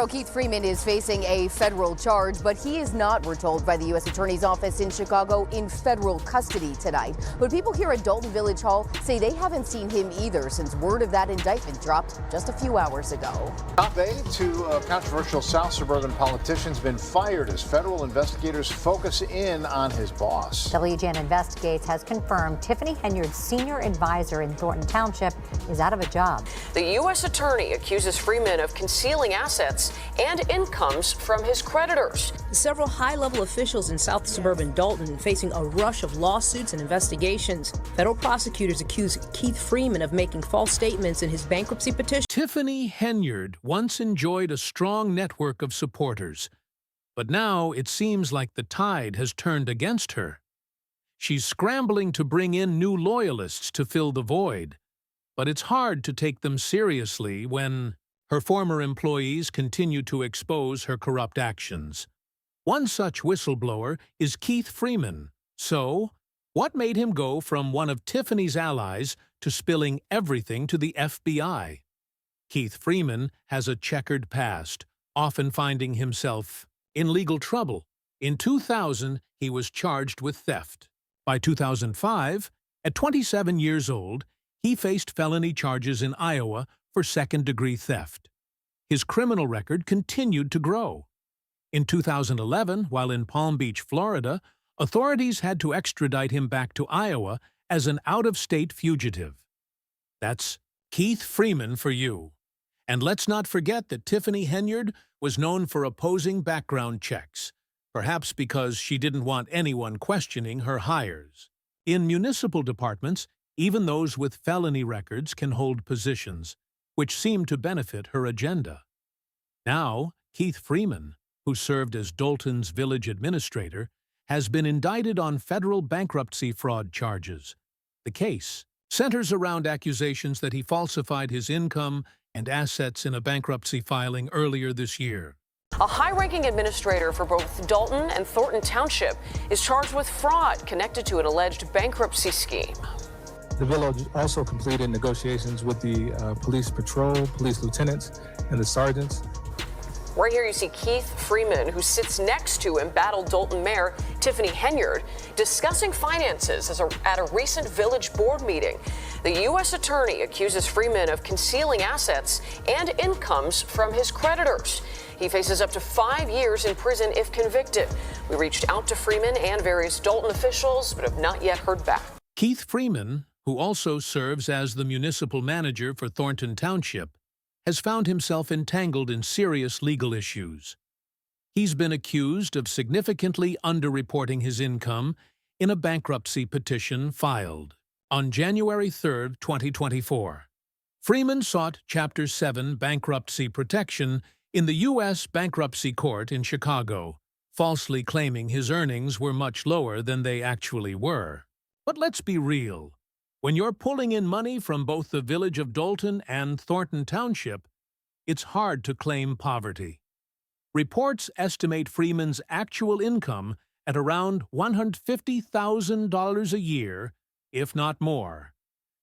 So Keith Freeman is facing a federal charge, but he is not, we're told, by the U.S. Attorney's Office in Chicago in federal custody tonight. But people here at Dalton Village Hall say they haven't seen him either since word of that indictment dropped just a few hours ago. Top aide to a controversial South suburban politician's been fired as federal investigators focus in on his boss. WGN Investigates has confirmed Tiffany Henyard, senior advisor in Thornton Township, is out of a job. The U.S. Attorney accuses Freeman of concealing assets and incomes from his creditors. Several high-level officials in South suburban Dalton facing a rush of lawsuits and investigations. Federal prosecutors accuse Keith Freeman of making false statements in his bankruptcy petition. Tiffany Henyard once enjoyed a strong network of supporters, but now it seems like the tide has turned against her. She's scrambling to bring in new loyalists to fill the void, but it's hard to take them seriously when her former employees continue to expose her corrupt actions. One such whistleblower is Keith Freeman. So, what made him go from one of Tiffany's allies to spilling everything to the FBI? Keith Freeman has a checkered past, often finding himself in legal trouble. In 2000, he was charged with theft. By 2005, at 27 years old, he faced felony charges in Iowa for second-degree theft. His criminal record continued to grow. In 2011, while in Palm Beach, Florida, authorities had to extradite him back to Iowa as an out-of-state fugitive. That's Keith Freeman for you. And let's not forget that Tiffany Henyard was known for opposing background checks, perhaps because she didn't want anyone questioning her hires. In municipal departments, even those with felony records can hold positions, which seemed to benefit her agenda. Now, Keith Freeman, who served as Dalton's village administrator, has been indicted on federal bankruptcy fraud charges. The case centers around accusations that he falsified his income and assets in a bankruptcy filing earlier this year. A high-ranking administrator for both Dalton and Thornton Township is charged with fraud connected to an alleged bankruptcy scheme. The village also completed negotiations with the police patrol, police lieutenants, and the sergeants. Right here you see Keith Freeman, who sits next to embattled Dalton Mayor Tiffany Henyard, discussing finances at a recent village board meeting. The U.S. Attorney accuses Freeman of concealing assets and incomes from his creditors. He faces up to 5 years in prison if convicted. We reached out to Freeman and various Dalton officials, but have not yet heard back. Keith Freeman, who also serves as the municipal manager for Thornton Township, has found himself entangled in serious legal issues. He's been accused of significantly underreporting his income in a bankruptcy petition filed on January 3, 2024. Freeman sought Chapter 7 bankruptcy protection in the U.S. Bankruptcy Court in Chicago, falsely claiming his earnings were much lower than they actually were. But let's be real. When you're pulling in money from both the village of Dalton and Thornton Township, it's hard to claim poverty. Reports estimate Freeman's actual income at around $150,000 a year, if not more.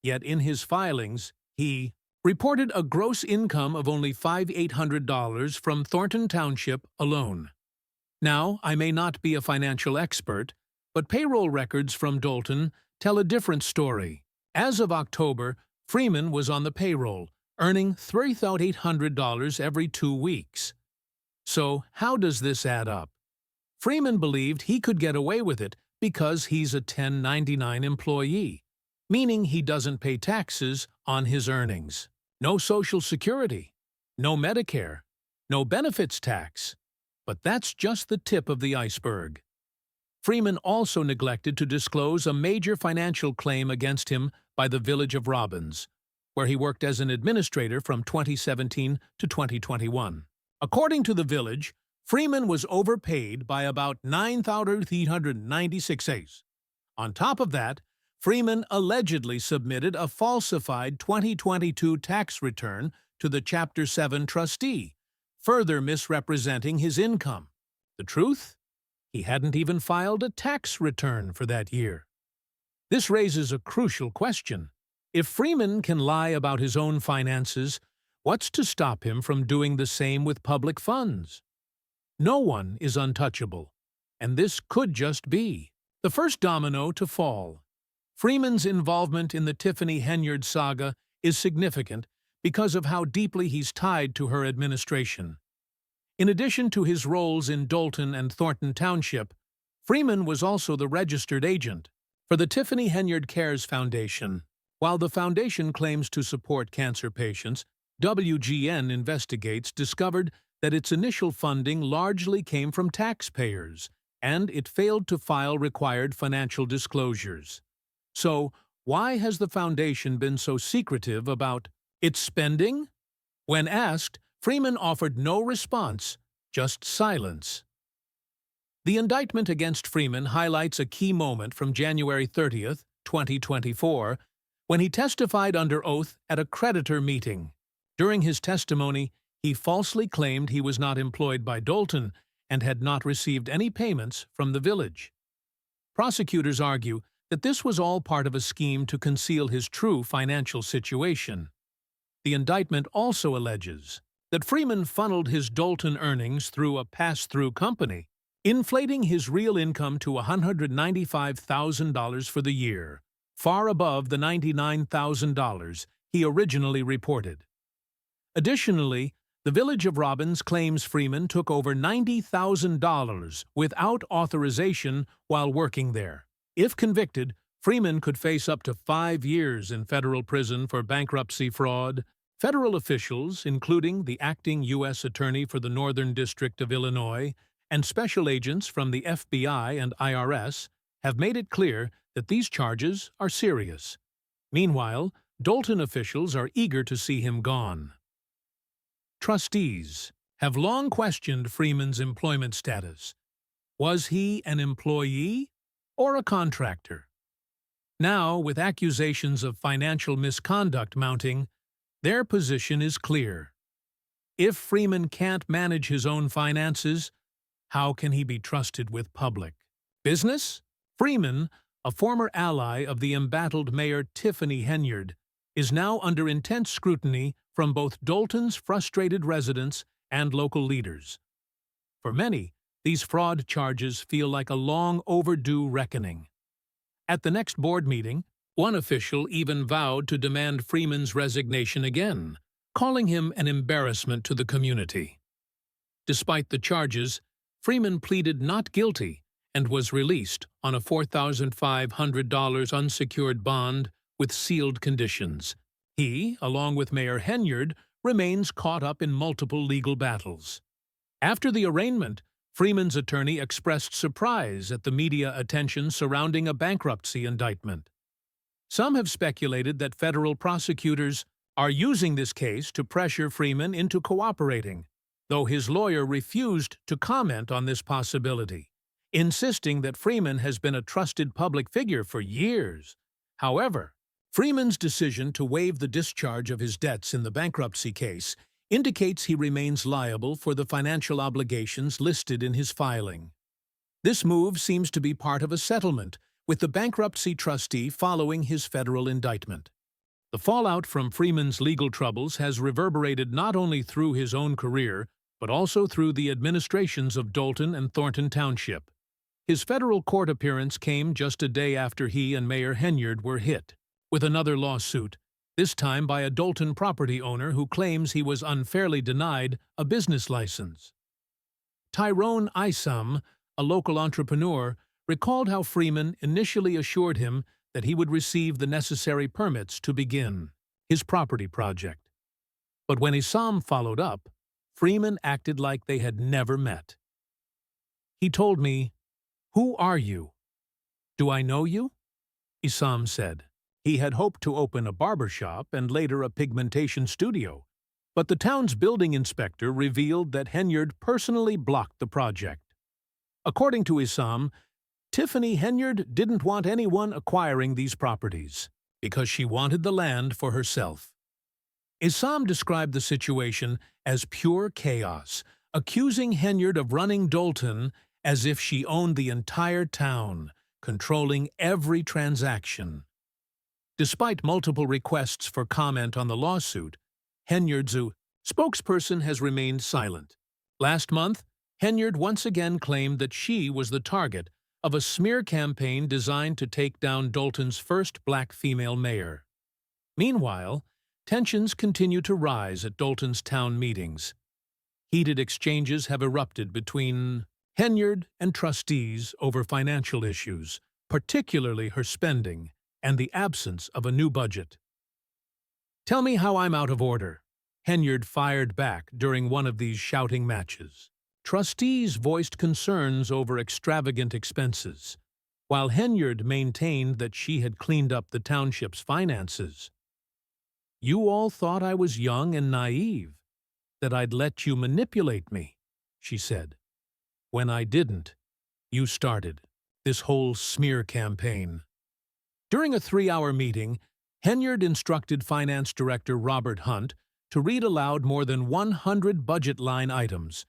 Yet in his filings, he reported a gross income of only $5,800 from Thornton Township alone. Now, I may not be a financial expert, but payroll records from Dalton tell a different story. As of October, Freeman was on the payroll, earning $3,800 every 2 weeks. So how does this add up? Freeman believed he could get away with it because he's a 1099 employee, meaning he doesn't pay taxes on his earnings. No Social Security, no Medicare, no benefits tax. But that's just the tip of the iceberg. Freeman also neglected to disclose a major financial claim against him by the village of Robbins, where he worked as an administrator from 2017 to 2021. According to the village, Freeman was overpaid by about $9,396. On top of that, Freeman allegedly submitted a falsified 2022 tax return to the Chapter 7 trustee, further misrepresenting his income. The truth? He hadn't even filed a tax return for that year. This raises a crucial question. If Freeman can lie about his own finances, What's to stop him from doing the same with public funds? No one is untouchable, and this could just be the first domino to fall. Freeman's involvement in the Tiffany Henyard saga is significant because of how deeply he's tied to her administration. In addition to his roles in Dalton and Thornton Township, Freeman was also the registered agent for the Tiffany Henyard Cares Foundation. While the foundation claims to support cancer patients, WGN Investigates discovered that its initial funding largely came from taxpayers, and it failed to file required financial disclosures. So, why has the foundation been so secretive about its spending? When asked, Freeman offered no response, just silence. The indictment against Freeman highlights a key moment from January 30th, 2024, when he testified under oath at a creditor meeting. During his testimony, he falsely claimed he was not employed by Dalton and had not received any payments from the village. Prosecutors argue that this was all part of a scheme to conceal his true financial situation. The indictment also alleges that Freeman funneled his Dalton earnings through a pass-through company, inflating his real income to $195,000 for the year, far above the $99,000 he originally reported. Additionally, the Village of Robbins claims Freeman took over $90,000 without authorization while working there. If convicted, Freeman could face up to 5 years in federal prison for bankruptcy fraud. Federal officials, including the acting U.S. Attorney for the Northern District of Illinois and special agents from the FBI and IRS, have made it clear that these charges are serious. Meanwhile, Dalton officials are eager to see him gone. Trustees have long questioned Freeman's employment status. Was he an employee or a contractor? Now, with accusations of financial misconduct mounting, their position is clear. If Freeman can't manage his own finances, how can he be trusted with public business? Freeman, a former ally of the embattled Mayor Tiffany Henyard, is now under intense scrutiny from both Dalton's frustrated residents and local leaders. For many, these fraud charges feel like a long overdue reckoning. At the next board meeting, one official even vowed to demand Freeman's resignation again, calling him an embarrassment to the community. Despite the charges, Freeman pleaded not guilty and was released on a $4,500 unsecured bond with sealed conditions. He, along with Mayor Henyard, remains caught up in multiple legal battles. After the arraignment, Freeman's attorney expressed surprise at the media attention surrounding a bankruptcy indictment. Some have speculated that federal prosecutors are using this case to pressure Freeman into cooperating, though his lawyer refused to comment on this possibility, insisting that Freeman has been a trusted public figure for years. However, Freeman's decision to waive the discharge of his debts in the bankruptcy case indicates he remains liable for the financial obligations listed in his filing. This move seems to be part of a settlement with the bankruptcy trustee following his federal indictment. The fallout from Freeman's legal troubles has reverberated not only through his own career, but also through the administrations of Dalton and Thornton Township. His federal court appearance came just a day after he and Mayor Henyard were hit with another lawsuit, this time by a Dalton property owner who claims he was unfairly denied a business license. Tyrone Isam, a local entrepreneur, recalled how Freeman initially assured him that he would receive the necessary permits to begin his property project. But when Isam followed up, Freeman acted like they had never met. He told me, "Who are you? Do I know you?" Isam said. He had hoped to open a barber shop and later a pigmentation studio, but the town's building inspector revealed that Henyard personally blocked the project. According to Isam, Tiffany Henyard didn't want anyone acquiring these properties because she wanted the land for herself. Isam described the situation as pure chaos, accusing Henyard of running Dalton as if she owned the entire town, controlling every transaction. Despite multiple requests for comment on the lawsuit, Henyard's Spokesperson has remained silent. Last month, Henyard once again claimed that she was the target of a smear campaign designed to take down Dalton's first black female mayor. Meanwhile, tensions continue to rise at Dalton's town meetings. Heated exchanges have erupted between Henyard and trustees over financial issues, particularly her spending and the absence of a new budget. "Tell me how I'm out of order," Henyard fired back during one of these shouting matches. Trustees voiced concerns over extravagant expenses, while Henyard maintained that she had cleaned up the township's finances. "You all thought I was young and naive, that I'd let you manipulate me," she said. "When I didn't, you started this whole smear campaign." During a 3-hour meeting, Henyard instructed Finance Director Robert Hunt to read aloud more than 100 budget line items,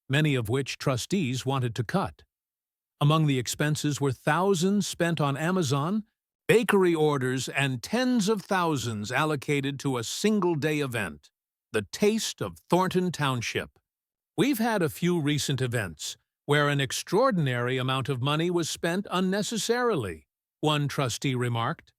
many of which trustees wanted to cut. Among the expenses were thousands spent on Amazon, bakery orders, and tens of thousands allocated to a single-day event, the Taste of Thornton Township. "We've had a few recent events where an extraordinary amount of money was spent unnecessarily," one trustee remarked.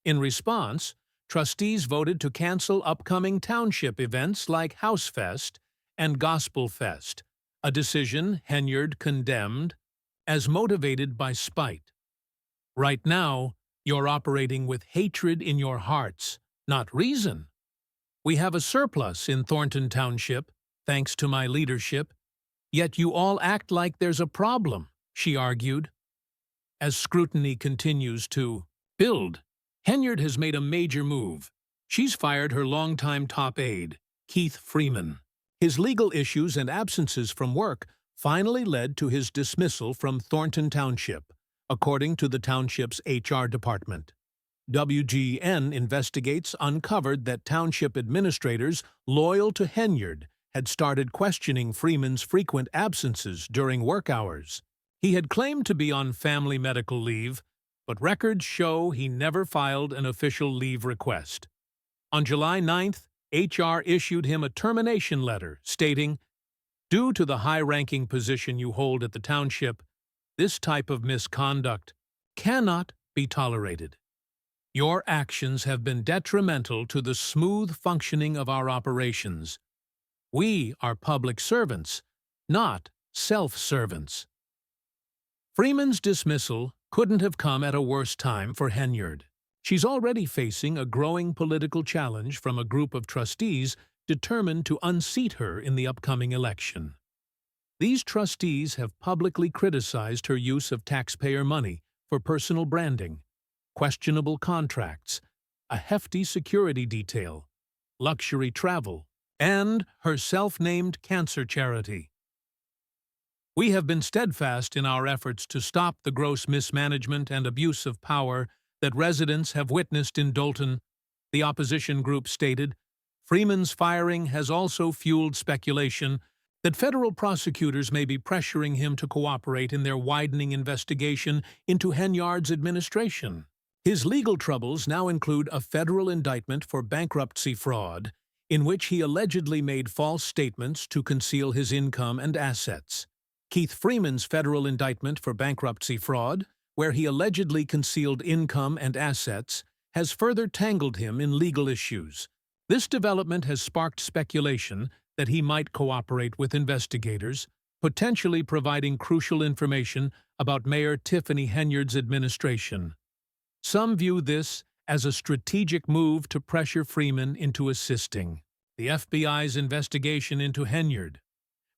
In response, trustees voted to cancel upcoming township events like Housefest and Gospel Fest, a decision Henyard condemned as motivated by spite. "Right now, you're operating with hatred in your hearts, not reason. We have a surplus in Thornton Township, thanks to my leadership, yet you all act like there's a problem," she argued. As scrutiny continues to build, Henyard has made a major move. She's fired her longtime top aide, Keith Freeman. His legal issues and absences from work finally led to his dismissal from Thornton Township, according to the township's HR department. WGN Investigates uncovered that township administrators loyal to Henyard had started questioning Freeman's frequent absences during work hours. He had claimed to be on family medical leave, but records show he never filed an official leave request. On July 9th, HR issued him a termination letter stating, "Due to the high-ranking position you hold at the township, this type of misconduct cannot be tolerated. Your actions have been detrimental to the smooth functioning of our operations. We are public servants, not self-servants." Freeman's dismissal couldn't have come at a worse time for Henyard. She's already facing a growing political challenge from a group of trustees determined to unseat her in the upcoming election. These trustees have publicly criticized her use of taxpayer money for personal branding, questionable contracts, a hefty security detail, luxury travel, and her self-named cancer charity. "We have been steadfast in our efforts to stop the gross mismanagement and abuse of power that residents have witnessed in Dalton," the opposition group stated. Freeman's firing has also fueled speculation that federal prosecutors may be pressuring him to cooperate in their widening investigation into Henyard's administration. His legal troubles now include a federal indictment for bankruptcy fraud, in which he allegedly made false statements to conceal his income and assets. Keith Freeman's federal indictment for bankruptcy fraud, where he allegedly concealed income and assets, has further tangled him in legal issues. This development has sparked speculation that he might cooperate with investigators, potentially providing crucial information about Mayor Tiffany Henyard's administration. Some view this as a strategic move to pressure Freeman into assisting the FBI's investigation into Henyard.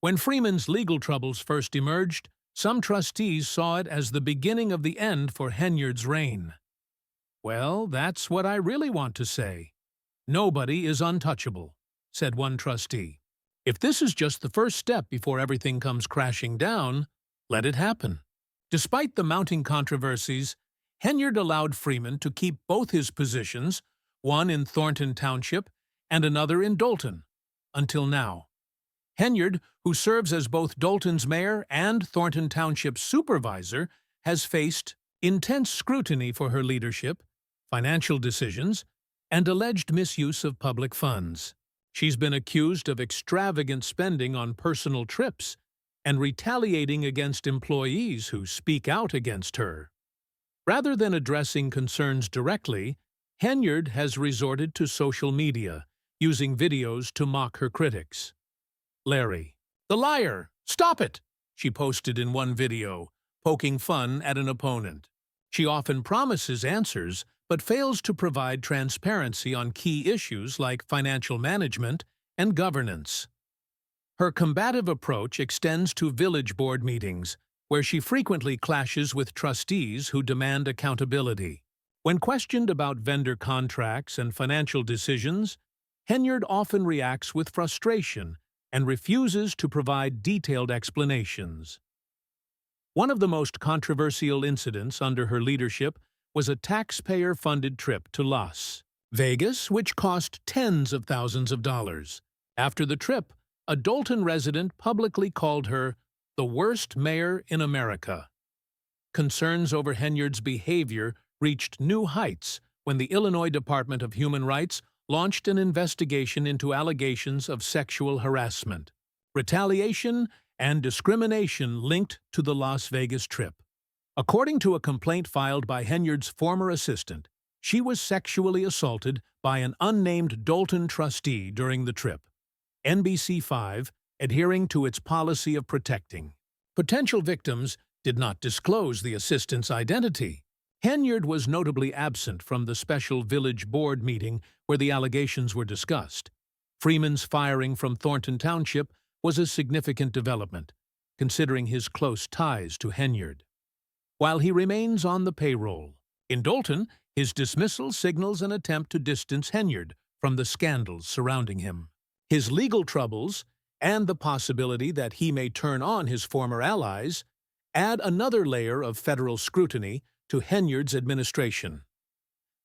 When Freeman's legal troubles first emerged, some trustees saw it as the beginning of the end for Henyard's reign. "Well, that's what I really want to say. Nobody is untouchable," said one trustee. "If this is just the first step before everything comes crashing down, let it happen." Despite the mounting controversies, Henyard allowed Freeman to keep both his positions, one in Thornton Township and another in Dalton, until now. Henyard, who serves as both Dalton's mayor and Thornton Township's supervisor, has faced intense scrutiny for her leadership, financial decisions, and alleged misuse of public funds. She's been accused of extravagant spending on personal trips and retaliating against employees who speak out against her. Rather than addressing concerns directly, Henyard has resorted to social media, using videos to mock her critics. Larry, the liar! Stop it! She posted in one video, poking fun at an opponent. She often promises answers, but fails to provide transparency on key issues like financial management and governance. Her combative approach extends to village board meetings, where she frequently clashes with trustees who demand accountability. When questioned about vendor contracts and financial decisions, Henyard often reacts with frustration and refuses to provide detailed explanations. One of the most controversial incidents under her leadership was a taxpayer-funded trip to Las Vegas, which cost tens of thousands of dollars. After the trip, a Dalton resident publicly called her the worst mayor in America. Concerns over Henyard's behavior reached new heights when the Illinois Department of Human Rights launched an investigation into allegations of sexual harassment, retaliation, and discrimination linked to the Las Vegas trip. According to a complaint filed by Henyard's former assistant, she was sexually assaulted by an unnamed Dalton trustee during the trip. NBC5, adhering to its policy of protecting potential victims, did not disclose the assistant's identity. Henyard was notably absent from the special village board meeting where the allegations were discussed. Freeman's firing from Thornton Township was a significant development, considering his close ties to Henyard. While he remains on the payroll, in Dalton, his dismissal signals an attempt to distance Henyard from the scandals surrounding him. His legal troubles, and the possibility that he may turn on his former allies, add another layer of federal scrutiny to Henyard's administration.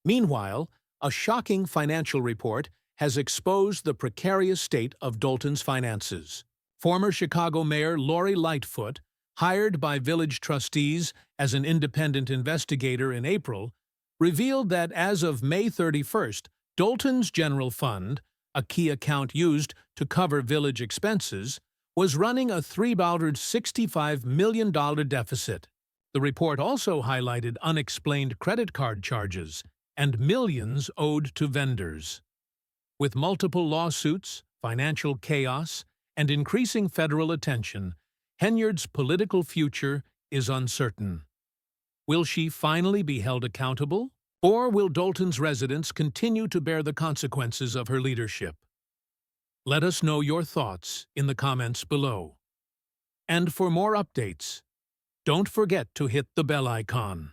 Meanwhile, a shocking financial report has exposed the precarious state of Dalton's finances. Former Chicago Mayor Lori Lightfoot, hired by village trustees as an independent investigator in April, revealed that as of May 31st, Dalton's general fund, a key account used to cover village expenses, was running a $365 million deficit. The report also highlighted unexplained credit card charges and millions owed to vendors. With multiple lawsuits, financial chaos, and increasing federal attention, Henyard's political future is uncertain. Will she finally be held accountable, or will Dalton's residents continue to bear the consequences of her leadership? Let us know your thoughts in the comments below. And for more updates, don't forget to hit the bell icon.